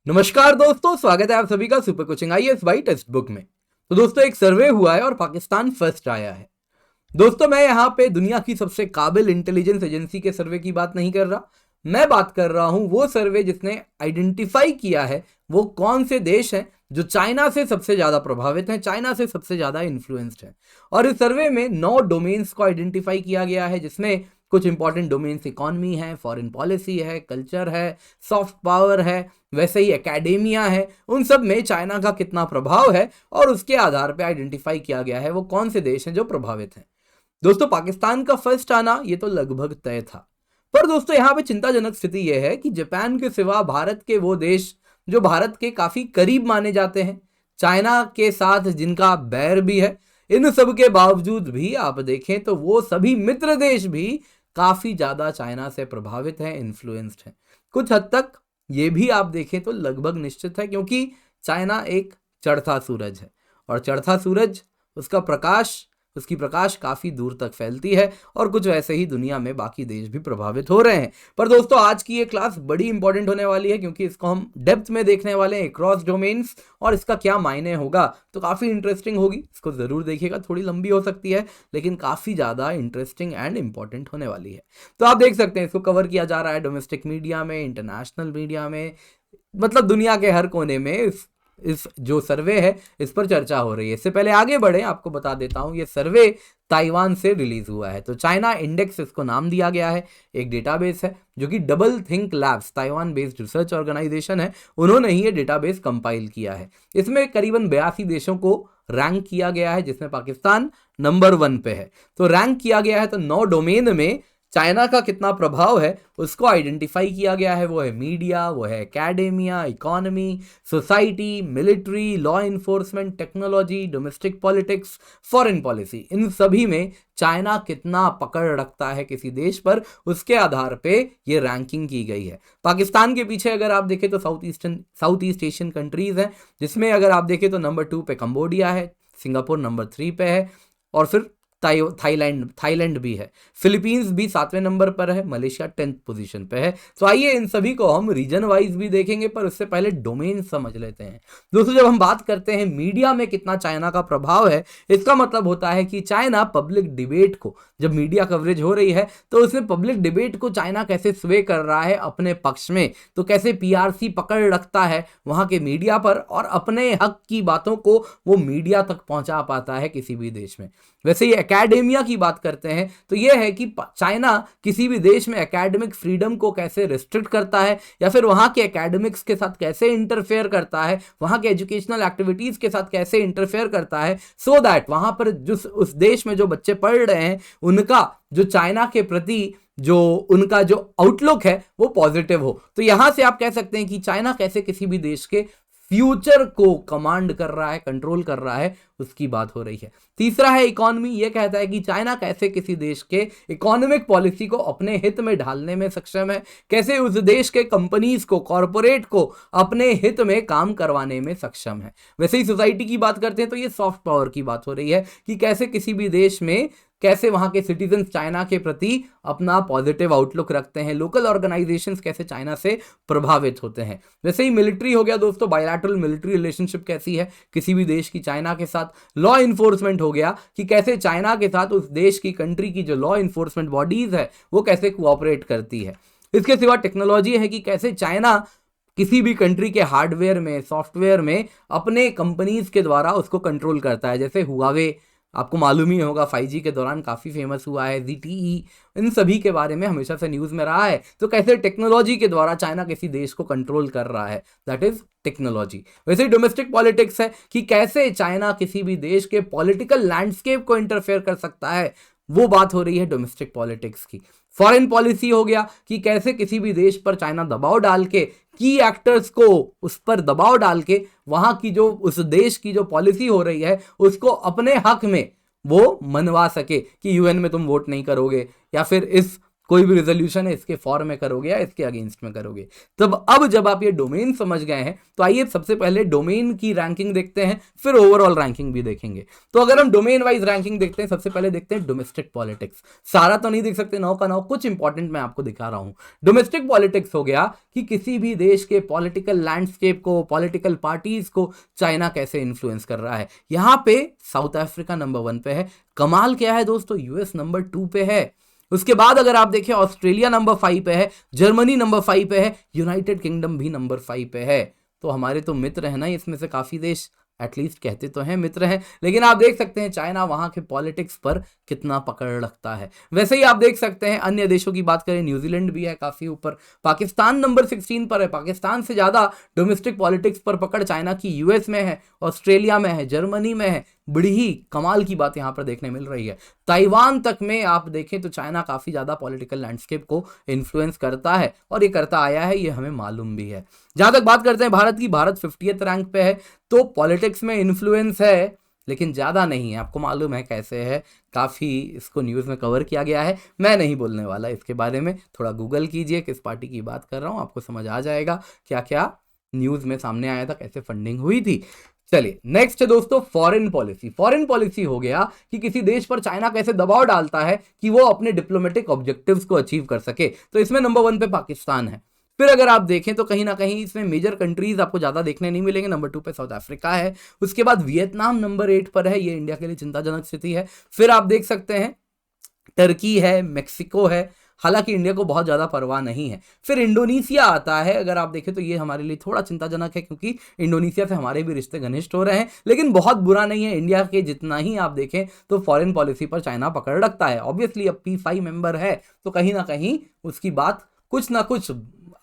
नमस्कार दोस्तों, स्वागत है आप सभी का super coaching IAS by text book में। तो दोस्तों एक सर्वे हुआ है और पाकिस्तान फर्स्ट आया है। दोस्तों मैं यहाँ पे दुनिया की सबसे काबिल इंटेलिजेंस एजेंसी के सर्वे की बात नहीं कर रहा, मैं बात कर रहा हूँ वो सर्वे जिसने आइडेंटिफाई किया है वो कौन से देश हैं जो चाइना से सबसे ज्यादा प्रभावित हैं, चाइना से सबसे ज्यादा इन्फ्लुएंस्ड हैं। और इस सर्वे में 9 डोमेन्स को आइडेंटिफाई किया गया है, जिसमें कुछ इंपॉर्टेंट डोमेन्स इकोनॉमी है, फॉरेन पॉलिसी है, कल्चर है, सॉफ्ट पावर है, वैसे ही एकेडेमिया है। उन सब में चाइना का कितना प्रभाव है और उसके आधार पर आइडेंटिफाई किया गया है वो कौन से देश हैं जो प्रभावित हैं। दोस्तों पाकिस्तान का फर्स्ट आना ये तो लगभग तय था, पर दोस्तों यहां पे चिंताजनक स्थिति यह है कि जापान के सिवा भारत के वो देश जो भारत के काफी करीब माने जाते हैं, चाइना के साथ जिनका बैर भी है, इन सब के बावजूद भी आप देखें तो वो सभी मित्र देश भी काफी ज्यादा चाइना से प्रभावित हैं, इन्फ्लुएंस्ड हैं। कुछ हद तक ये भी आप देखें तो लगभग निश्चित है, क्योंकि चाइना एक चढ़ता सूरज है और चढ़ता सूरज उसकी प्रकाश काफी दूर तक फैलती है और कुछ वैसे ही दुनिया में बाकी देश भी प्रभावित हो रहे हैं। पर दोस्तों आज की ये क्लास बड़ी इंपॉर्टेंट होने वाली है, क्योंकि इसको हम डेप्थ में देखने वाले हैं, क्रॉस डोमेन्स, और इसका क्या मायने होगा। तो काफी इंटरेस्टिंग होगी, इसको जरूर देखिएगा। थोड़ी लंबी हो सकती है लेकिन काफी ज्यादा इंटरेस्टिंग एंड इंपॉर्टेंट होने वाली है। तो आप देख सकते हैं इसको कवर किया जा रहा है डोमेस्टिक मीडिया में, इंटरनेशनल मीडिया में, मतलब दुनिया के हर कोने में इस जो सर्वे है इस पर चर्चा हो रही है। इससे पहले आगे बढ़े आपको बता देता हूं ये सर्वे ताइवान से रिलीज हुआ है। तो चाइना इंडेक्स इसको नाम दिया गया है, एक डेटाबेस है जो कि double think labs, Taiwan based research organisation है, उन्होंने ही ये डेटाबेस कंपाइल किया है। इसमें करीबन 82 देशों को रैंक किया गया है, जिसमें पाकिस्तान नंबर 1 पे है। तो रैंक किया गया है तो 9 डोमेन में चाइना का कितना प्रभाव है उसको आइडेंटिफाई किया गया है। वो है मीडिया, वो है academia, economy, society, military, law enforcement, technology, domestic politics, foreign policy. इन सभी में चाइना कितना पकड़ रखता है किसी देश पर, उसके आधार पे ये रैंकिंग की गई है। पाकिस्तान के पीछे अगर आप देखें तो साउथ ईस्ट एशियन कंट्रीज हैं, जिसमें अगर आप देखें तो नंबर 2 पे कंबोडिया है, सिंगापुर नंबर 3 पे है, और फिर थाईलैंड भी है, फिलीपींस भी 7वें नंबर पर है, मलेशिया 10th पोजीशन पे है। तो आइए इन सभी को हम रीजन वाइज भी देखेंगे, पर उससे पहले डोमेन समझ लेते हैं। दोस्तों जब हम बात करते हैं मीडिया में कितना चाइना का प्रभाव है, इसका मतलब होता है कि चाइना पब्लिक डिबेट को, जब मीडिया कवरेज हो रही है तो उसमें पब्लिक डिबेट को चाइना कैसे स्वे कर रहा है अपने पक्ष में, तो कैसे पीआरसी पकड़ रखता है वहां के मीडिया पर और अपने हक की बातों को वो मीडिया तक पहुंचा पाता है किसी भी देश में। वैसे ही एकेडेमिया की बात करते हैं तो यह है कि चाइना किसी भी देश में एकेडमिक फ्रीडम को कैसे रिस्ट्रिक्ट करता है, या फिर वहां के एकेडमिक्स के साथ कैसे इंटरफेयर करता है, वहां के एजुकेशनल एक्टिविटीज के साथ कैसे इंटरफेयर करता है, सो दैट वहां पर जो उस देश में जो बच्चे पढ़ रहे हैं उनका जो चाइना के प्रति जो उनका जो आउटलुक है वो पॉजिटिव हो। तो यहां से आप कह सकते हैं कि चाइना कैसे किसी भी देश के फ्यूचर को कमांड कर रहा है, कंट्रोल कर रहा है, उसकी बात हो रही है। तीसरा है इकोनॉमी। यह कहता है कि चाइना कैसे किसी देश के इकोनॉमिक पॉलिसी को अपने हित में ढालने में सक्षम है, कैसे उस देश के कंपनीज को, कॉरपोरेट को अपने हित में काम करवाने में सक्षम है। वैसे ही सोसाइटी की बात करते हैं तो ये सॉफ्ट पावर की बात हो रही है कि कैसे किसी भी देश में कैसे वहां के सिटीजन चाइना के प्रति अपना पॉजिटिव आउटलुक रखते हैं, लोकल ऑर्गेनाइजेशंस कैसे चाइना से प्रभावित होते हैं। वैसे ही मिलिट्री हो गया दोस्तों, बायलैटरल मिलिट्री रिलेशनशिप कैसी है किसी भी देश की चाइना के साथ। लॉ इन्फोर्समेंट हो गया कि कैसे चाइना के साथ उस देश की, कंट्री की जो लॉ इन्फोर्समेंट बॉडीज है वो कैसे कोऑपरेट करती है। इसके सिवा टेक्नोलॉजी है कि कैसे चाइना किसी भी कंट्री के हार्डवेयर में, सॉफ्टवेयर में अपने कंपनीज के द्वारा उसको कंट्रोल करता है। जैसे हुआवे, आपको मालूम ही होगा 5G के दौरान काफ़ी फेमस हुआ है, ZTE, इन सभी के बारे में हमेशा से न्यूज़ में रहा है। तो कैसे टेक्नोलॉजी के द्वारा चाइना किसी देश को कंट्रोल कर रहा है, दैट इज टेक्नोलॉजी। वैसे डोमेस्टिक पॉलिटिक्स है कि कैसे चाइना किसी भी देश के पॉलिटिकल लैंडस्केप को इंटरफेयर कर सकता है, वो बात हो रही है डोमेस्टिक पॉलिटिक्स की। फॉरेन पॉलिसी हो गया कि कैसे किसी भी देश पर चाइना दबाव डाल के, की एक्टर्स को उस पर दबाव डाल के वहां की जो उस देश की जो पॉलिसी हो रही है उसको अपने हक में वो मनवा सके कि यूएन में तुम वोट नहीं करोगे, या फिर इस कोई भी रिजोल्यूशन है इसके फॉर में करोगे या इसके अगेंस्ट में करोगे। तब अब जब आप ये डोमेन समझ गए हैं तो आइए सबसे पहले डोमेन की रैंकिंग देखते हैं, फिर ओवरऑल रैंकिंग भी देखेंगे। तो अगर हम डोमेन वाइज रैंकिंग देखते हैं, सबसे पहले देखते हैं डोमेस्टिक पॉलिटिक्स। सारा तो नहीं देख सकते 9 का 9, कुछ इंपॉर्टेंट मैं आपको दिखा रहा हूं। डोमेस्टिक पॉलिटिक्स हो गया कि किसी भी देश के पॉलिटिकल लैंडस्केप को, पॉलिटिकल पार्टीज को चाइना कैसे इन्फ्लुएंस कर रहा है। यहां पे साउथ अफ्रीका नंबर 1 पे है। कमाल क्या है दोस्तों, यूएस नंबर 2 पे है। उसके बाद अगर आप देखें ऑस्ट्रेलिया नंबर 5 पे है, जर्मनी नंबर 5 पे है, यूनाइटेड किंगडम भी नंबर 5 पे है। तो हमारे तो मित्र है ना इसमें से काफी देश, एटलीस्ट कहते तो हैं मित्र हैं, लेकिन आप देख सकते हैं चाइना वहां के पॉलिटिक्स पर कितना पकड़ रखता है। वैसे ही आप देख सकते हैं अन्य देशों की बात करें, न्यूजीलैंड भी है काफी ऊपर, पाकिस्तान नंबर 16 पर है। पाकिस्तान से ज्यादा डोमेस्टिक पॉलिटिक्स पर पकड़ चाइना की यूएस में है, ऑस्ट्रेलिया में है, जर्मनी में है। बड़ी ही कमाल की बात यहां पर देखने मिल रही है। ताइवान तक में आप देखें तो चाइना काफी ज्यादा पॉलिटिकल लैंडस्केप को इन्फ्लुएंस करता है और ये करता आया है, ये हमें मालूम भी है। जहां तक बात करते हैं भारत की, भारत 50th रैंक पे है। तो पॉलिटिक्स में इन्फ्लुएंस है लेकिन ज्यादा नहीं है। आपको मालूम है कैसे है, काफी इसको न्यूज में कवर किया गया है, मैं नहीं बोलने वाला इसके बारे में। थोड़ा गूगल कीजिए किस पार्टी की बात कर रहा हूं, आपको समझ आ जाएगा क्या क्या न्यूज में सामने आया था, कैसे फंडिंग हुई थी। चलिए नेक्स्ट है दोस्तों फॉरेन पॉलिसी। फॉरेन पॉलिसी हो गया कि किसी देश पर चाइना कैसे दबाव डालता है कि वो अपने डिप्लोमेटिक ऑब्जेक्टिव्स को अचीव कर सके। तो इसमें नंबर 1 पे पाकिस्तान है। फिर अगर आप देखें तो कहीं ना कहीं इसमें मेजर कंट्रीज आपको ज्यादा देखने नहीं मिलेंगे। नंबर 2 पे साउथ अफ्रीका है। उसके बाद वियतनाम नंबर 8 पर है, ये इंडिया के लिए चिंताजनक स्थिति है। फिर आप देख सकते हैं टर्की है, मेक्सिको है, हालांकि इंडिया को बहुत ज्यादा परवाह नहीं है। फिर इंडोनेशिया आता है, अगर आप देखें तो ये हमारे लिए थोड़ा चिंताजनक है क्योंकि इंडोनेशिया से हमारे भी रिश्ते घनिष्ठ हो रहे हैं, लेकिन बहुत बुरा नहीं है। इंडिया के जितना ही आप देखें तो फॉरेन पॉलिसी पर चाइना पकड़ रखता है। ऑब्वियसली अब P5 मेंबर है तो कहीं ना कहीं उसकी बात कुछ ना कुछ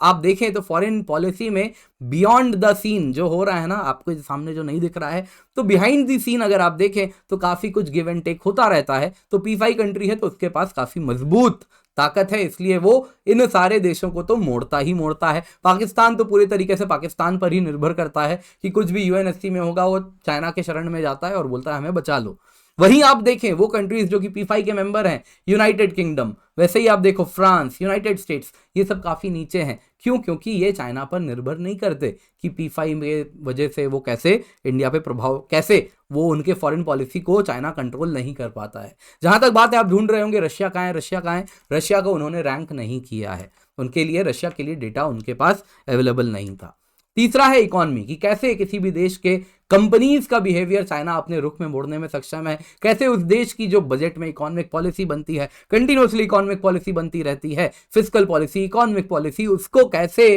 आप देखें तो फॉरेन पॉलिसी में बियॉन्ड द सीन जो हो रहा है ना, आपको सामने जो नहीं दिख रहा है, तो बिहाइंड द सीन अगर आप देखें तो काफी कुछ गिव एंड टेक होता रहता है। तो P5 कंट्री है तो उसके पास काफी मजबूत ताकत है, इसलिए वो इन सारे देशों को तो मोड़ता ही मोड़ता है। पाकिस्तान तो पूरी तरीके से पाकिस्तान पर ही निर्भर करता है कि कुछ भी यूएनएससी में होगा वो चाइना के शरण में जाता है और बोलता है हमें बचा लो। वहीं आप देखें वो कंट्रीज जो कि P5 के मेंबर हैं, यूनाइटेड किंगडम, वैसे ही आप देखो फ्रांस, यूनाइटेड स्टेट्स, ये सब काफी नीचे हैं। क्यों? क्योंकि ये चाइना पर निर्भर नहीं करते कि P5 के वजह से वो कैसे इंडिया पे प्रभाव, कैसे वो उनके फॉरेन पॉलिसी को चाइना कंट्रोल नहीं कर पाता है। जहां तक बात है, आप ढूंढ रहे होंगे रशिया कहाँ है, रशिया कहाँ है, रशिया को उन्होंने रैंक नहीं किया है। उनके लिए, रशिया के लिए डेटा उनके पास अवेलेबल नहीं था। तीसरा है इकोनॉमी, कि कैसे किसी भी देश के कंपनीज का बिहेवियर चाइना अपने रुख में मोड़ने में सक्षम है, कैसे उस देश की जो बजट में इकोनॉमिक पॉलिसी बनती है, कंटिन्यूअसली इकोनॉमिक पॉलिसी बनती रहती है, फिस्कल पॉलिसी, इकोनॉमिक पॉलिसी, उसको कैसे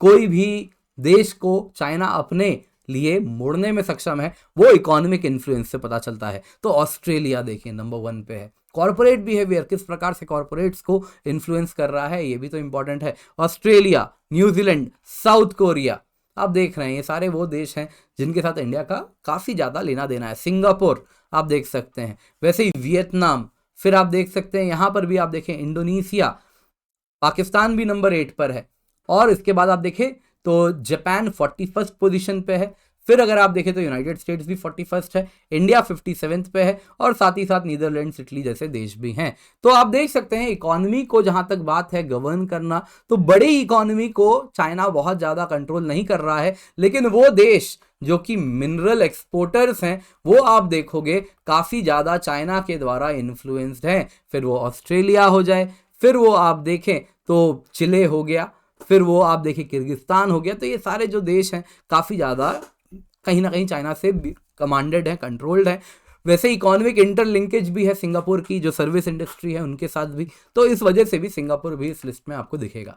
कोई भी देश को चाइना अपने लिए मोड़ने में सक्षम है, वो इकोनॉमिक इन्फ्लुएंस से पता चलता है। तो ऑस्ट्रेलिया देखिए नंबर 1 पे है। कॉर्पोरेट बिहेवियर, किस प्रकार से कॉर्पोरेट्स को इन्फ्लुएंस कर रहा है, ये भी तो इंपॉर्टेंट है। ऑस्ट्रेलिया, न्यूजीलैंड, साउथ कोरिया, आप देख रहे हैं ये सारे वो देश हैं जिनके साथ इंडिया का काफी ज्यादा लेना देना है। सिंगापुर आप देख सकते हैं, वैसे ही वियतनाम, फिर आप देख सकते हैं यहां पर भी आप देखें इंडोनेशिया, पाकिस्तान भी नंबर 8 पर है, और इसके बाद आप देखें तो जापान 41st पोजीशन पे है। फिर अगर आप देखें तो यूनाइटेड स्टेट्स भी 41st है, इंडिया 57th पे है, और साथ ही साथ नीदरलैंड्स, इटली जैसे देश भी हैं। तो आप देख सकते हैं इकोनॉमी को जहां तक बात है गवर्न करना, तो बड़ी इकोनॉमी को चाइना बहुत ज्यादा कंट्रोल नहीं कर रहा है, लेकिन वो देश जो कि मिनरल एक्सपोर्टर्स हैं वो आप देखोगे काफी ज्यादा चाइना के द्वारा इन्फ्लुएंस्ड हैं। फिर वो ऑस्ट्रेलिया हो जाए, फिर वो आप देखें तो चिले हो गया, फिर वो आप देखें किर्गिस्तान हो गया। तो ये सारे जो देश हैं काफी ज्यादा कहीं ना कहीं चाइना से कमांडेड है, कंट्रोल्ड है। वैसे इकोनॉमिक इंटरलिंकेज भी है सिंगापुर की जो सर्विस इंडस्ट्री है उनके साथ भी, तो इस वजह से भी सिंगापुर भी इस लिस्ट में आपको दिखेगा।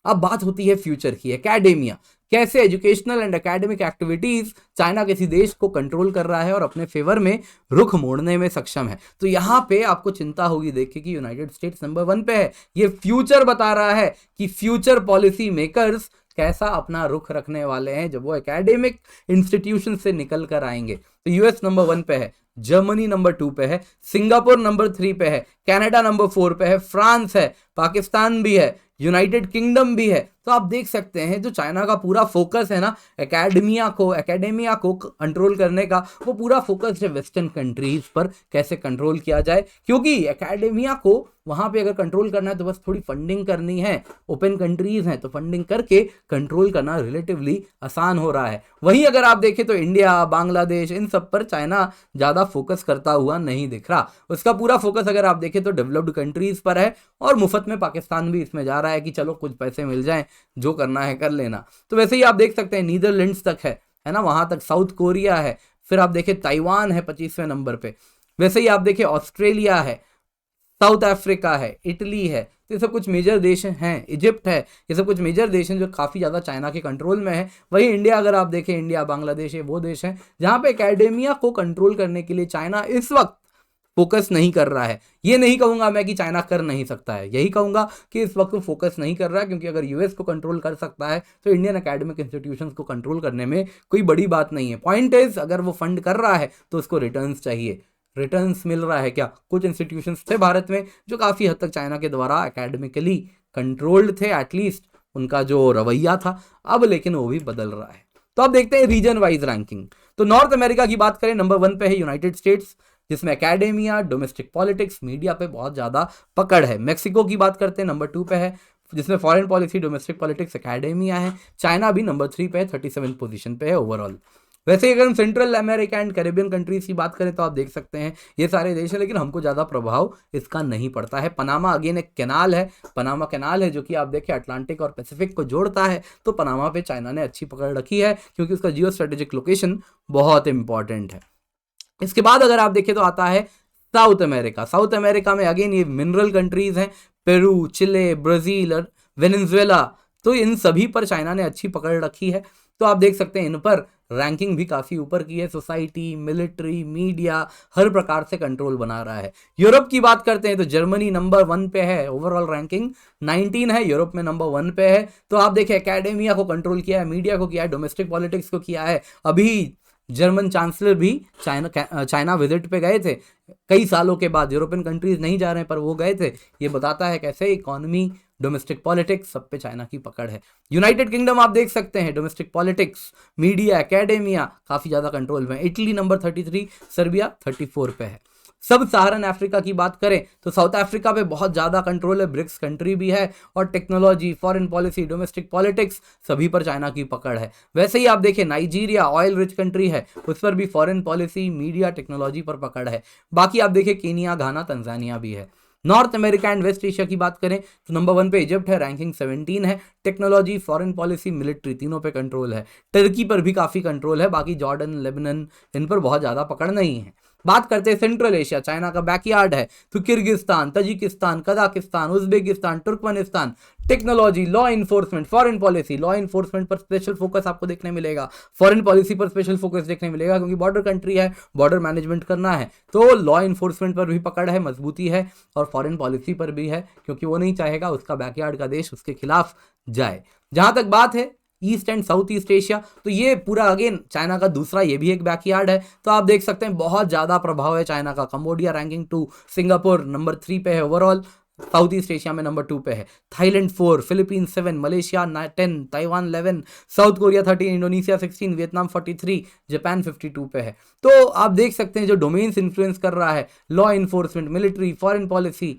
अब बात होती है फ्यूचर की, एकेडेमिया, कैसे educational and academic activities China किसी देश को कंट्रोल कर रहा है और अपने फेवर में रुख मोड़ने में सक्षम है। तो यहां पे आपको चिंता होगी देखिए कि यूनाइटेड स्टेट्स नंबर 1 पे है। ये फ्यूचर बता रहा है कि फ्यूचर पॉलिसी मेकर्स कैसा अपना रुख रखने वाले हैं जब वो एकेडमिक इंस्टीट्यूशन से निकल कर आएंगे। तो यूएस नंबर 1 पे है, जर्मनी नंबर 2 पे है, सिंगापुर नंबर 3 पे है, कनाडा नंबर 4 पे है, फ्रांस है, पाकिस्तान भी है, यूनाइटेड किंगडम भी है। तो आप देख सकते हैं जो चाइना का पूरा फोकस है ना एकेडेमिया को कंट्रोल करने का, वो पूरा फोकस है वेस्टर्न कंट्रीज पर कैसे कंट्रोल किया जाए, क्योंकि एकेडेमिया को वहां पे अगर कंट्रोल करना है तो बस थोड़ी फंडिंग करनी है, ओपन कंट्रीज हैं तो फंडिंग करके कंट्रोल करना रिलेटिवली आसान हो रहा है। वहीं अगर आप देखें तो इंडिया, बांग्लादेश, इन सब पर चाइना ज़्यादा फोकस करता हुआ नहीं दिख रहा। उसका पूरा फोकस अगर आप देखें तो डेवलप्ड कंट्रीज पर है, और मुफ्त में पाकिस्तान भी इसमें जा रहा है कि चलो कुछ पैसे मिल जाएं, जो करना है कर लेना। तो वैसे ही आप देख सकते हैं नीदरलैंड्स तक है ना, वहां तक साउथ कोरिया है, फिर आप देखें ताइवान है 25वें नंबर पे, वैसे ही आप देखें ऑस्ट्रेलिया है, साउथ अफ्रीका है, इटली है। तो ये सब कुछ मेजर देश हैं, इजिप्ट है, ये सब कुछ मेजर देश हैं जो काफ़ी ज़्यादा चाइना के कंट्रोल में है। वहीं इंडिया अगर आप देखें, इंडिया, बांग्लादेश, ये वो देश हैं जहाँ पे एकेडेमिया को कंट्रोल करने के लिए चाइना इस वक्त फोकस नहीं कर रहा है। ये नहीं कहूंगा मैं कि चाइना कर नहीं सकता है, यही कहूंगा कि इस वक्त फोकस नहीं कर रहा है, क्योंकि अगर यूएस को कंट्रोल कर सकता है तो इंडियन एकेडमिक इंस्टीट्यूशंस को कंट्रोल करने में कोई बड़ी बात नहीं है। पॉइंट इज, अगर वो फंड कर रहा है तो उसको रिटर्न्स चाहिए। रिटर्न्स मिल रहा है क्या? कुछ इंस्टीट्यूशंस थे भारत में जो काफ़ी हद तक चाइना के द्वारा एकेडमिकली कंट्रोल्ड थे, एटलीस्ट उनका जो रवैया था। अब लेकिन वो भी बदल रहा है। तो अब देखते हैं रीजन वाइज रैंकिंग। तो नॉर्थ अमेरिका की बात करें, नंबर 1 पे है यूनाइटेड स्टेट्स, जिसमें एकेडेमिया, डोमेस्टिक पॉलिटिक्स, मीडिया पे बहुत ज़्यादा पकड़ है। मेक्सिको की बात करते हैं, नंबर 2 पे है, जिसमें foreign policy, domestic politics, academia है। चाइना भी नंबर 3 पे है, 37 पोजीशन पे है ओवरऑल। वैसे अगर हम central America and Caribbean countries की बात करें तो आप देख सकते हैं ये सारे देश हैं, लेकिन हमको ज़्यादा प्रभाव इसका नहीं पड़ता है। पनामा अगेन एक कैनाल है, पनामा कैनाल है जो कि आप देखें अटलांटिक और पैसिफिक को जोड़ता है। तो पनामा पे चाइना ने अच्छी पकड़ रखी है, क्योंकि उसका जियो स्ट्रेटेजिक लोकेशन बहुत इंपॉर्टेंट है। इसके बाद अगर आप देखें तो आता है साउथ अमेरिका। साउथ अमेरिका में अगेन ये मिनरल कंट्रीज हैं, पेरू, चिले, ब्राजील और वेनेजुएला। तो इन सभी पर चाइना ने अच्छी पकड़ रखी है। तो आप देख सकते हैं इन पर रैंकिंग भी काफ़ी ऊपर की है। सोसाइटी, मिलिट्री, मीडिया, हर प्रकार से कंट्रोल बना रहा है। यूरोप की बात करते हैं तो जर्मनी नंबर 1 पे है, ओवरऑल रैंकिंग 19 है, यूरोप में नंबर 1 पे है। तो आप देखें एकेडेमिया को कंट्रोल किया है, मीडिया को किया है, डोमेस्टिक पॉलिटिक्स को किया है। अभी जर्मन चांसलर भी चाइना विजिट पे गए थे, कई सालों के बाद। यूरोपियन कंट्रीज नहीं जा रहे हैं पर वो गए थे। ये बताता है कैसे इकोनॉमी, डोमेस्टिक पॉलिटिक्स सब पे चाइना की पकड़ है। यूनाइटेड किंगडम आप देख सकते हैं, डोमेस्टिक पॉलिटिक्स, मीडिया, एकेडेमिया काफ़ी ज़्यादा कंट्रोल में। इटली नंबर 33, सर्बिया 34 पे है। सब सहारन अफ्रीका की बात करें तो साउथ अफ्रीका पे बहुत ज़्यादा कंट्रोल है, ब्रिक्स कंट्री भी है, और technology, foreign policy, domestic politics सभी पर चाइना की पकड़ है। वैसे ही आप देखें नाइजीरिया ऑयल रिच कंट्री है, उस पर भी फॉरेन पॉलिसी, मीडिया, टेक्नोलॉजी पर पकड़ है। बाकी आप देखें केनिया, घाना, तंजानिया भी है। North America and west Asia की बात करें तो नंबर 1 पे इजिप्ट है, रैंकिंग 17 है। टेक्नोलॉजी, फॉरेन पॉलिसी, मिलिट्री तीनों पे कंट्रोल है। टर्की पर भी काफ़ी कंट्रोल है। बाकी जॉर्डन, लेबनान, इन पर बहुत ज़्यादा पकड़ नहीं है। बात करते हैं सेंट्रल एशिया, चाइना का बैकयार्ड है, तो Kyrgyzstan, Tajikistan, Kazakhstan, Uzbekistan, Turkmenistan. Technology, law enforcement, foreign policy, law enforcement पर स्पेशल फोकस आपको देखने मिलेगा, फॉरेन पॉलिसी पर स्पेशल फोकस देखने मिलेगा, क्योंकि बॉर्डर कंट्री है, बॉर्डर मैनेजमेंट करना है। तो लॉ इन्फोर्समेंट पर भी पकड़ है, मजबूती है, और फॉरेन पॉलिसी पर भी है, क्योंकि वो नहीं चाहेगा उसका बैकयार्ड का देश उसके खिलाफ जाए। जहां तक बात है east and south east Asia, तो ये पूरा अगेन चाइना का दूसरा, ये भी एक बैकयार्ड है। तो आप देख सकते हैं बहुत ज़्यादा प्रभाव है चाइना का। कंबोडिया रैंकिंग 2, सिंगापुर नंबर 3 पे है ओवरऑल, साउथ ईस्ट एशिया में नंबर 2 पे है। Thailand 4, Philippines 7, Malaysia 10, Taiwan 11, south Korea 13, Indonesia 16, Vietnam 43, Japan 52 पे है। तो आप देख सकते हैं जो डोमेन्स इन्फ्लुएंस कर रहा है, law enforcement, military, foreign policy.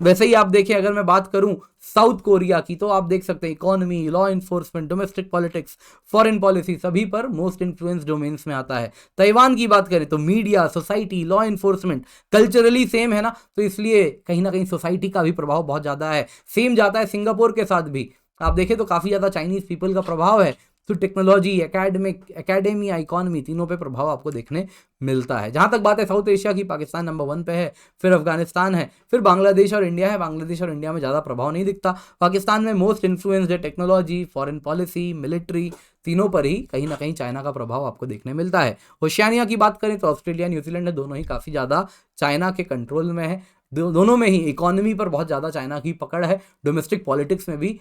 वैसे ही आप देखें अगर मैं बात करूं साउथ कोरिया की, तो आप देख सकते हैं economy, law enforcement, domestic politics, foreign policy सभी पर मोस्ट इन्फ्लुएंस डोमेन्स में आता है। ताइवान की बात करें तो media, society, law enforcement culturally same है ना, तो इसलिए कहीं ना कहीं सोसाइटी का भी प्रभाव बहुत ज़्यादा है। सेम जाता है सिंगापुर के साथ भी, आप देखें तो काफ़ी ज़्यादा चाइनीज़ पीपल का प्रभाव है। तो टेक्नोलॉजी, एकेडेमिया, इकोनॉमी तीनों पे प्रभाव आपको देखने मिलता है। जहाँ तक बात है साउथ एशिया की, पाकिस्तान नंबर 1 पे है, फिर अफगानिस्तान है, फिर बांग्लादेश और इंडिया है। बांग्लादेश और इंडिया में ज़्यादा प्रभाव नहीं दिखता। पाकिस्तान में मोस्ट इन्फ्लुएंस्ड है टेक्नोलॉजी, फॉरेन पॉलिसी, मिलिट्री, तीनों पर ही कहीं ना कहीं चाइना का प्रभाव आपको देखने मिलता है। ओशियानिया की बात करें तो ऑस्ट्रेलिया, न्यूजीलैंड है, दोनों ही काफ़ी ज़्यादा चाइना के कंट्रोल में है। दोनों में ही इकोनॉमी पर बहुत ज़्यादा चाइना की पकड़ है, डोमेस्टिक पॉलिटिक्स में भी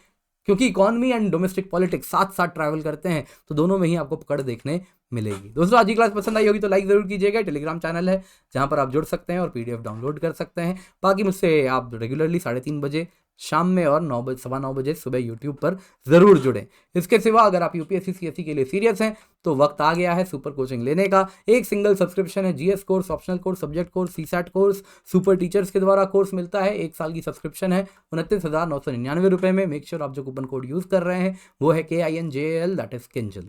क्योंकि इकोनॉमी एंड डोमेस्टिक पॉलिटिक्स साथ साथ ट्रैवल करते हैं, तो दोनों में ही आपको पकड़ देखने मिलेगी। दोस्तों आज की क्लास पसंद आई होगी तो लाइक जरूर कीजिएगा। टेलीग्राम चैनल है जहां पर आप जुड़ सकते हैं और पीडीएफ डाउनलोड कर सकते हैं। बाकी मुझसे आप रेगुलरली 3:30 बजे शाम में और 9 बजे 9:15 बजे सुबह यूट्यूब पर जरूर जुड़ें। इसके सिवा अगर आप यूपीएससी सीएससी के लिए सीरियस हैं तो वक्त आ गया है सुपर कोचिंग लेने का। एक सिंगल सब्सक्रिप्शन है, GS course, optional course, subject course, CSAT course, super teachers के द्वारा कोर्स मिलता है। 1 साल की सब्सक्रिप्शन है 29,999 रुपए में। मेक श्योर आप जो कूपन कोड यूज कर रहे हैं वो है KINJAL, दैट इज किंजल।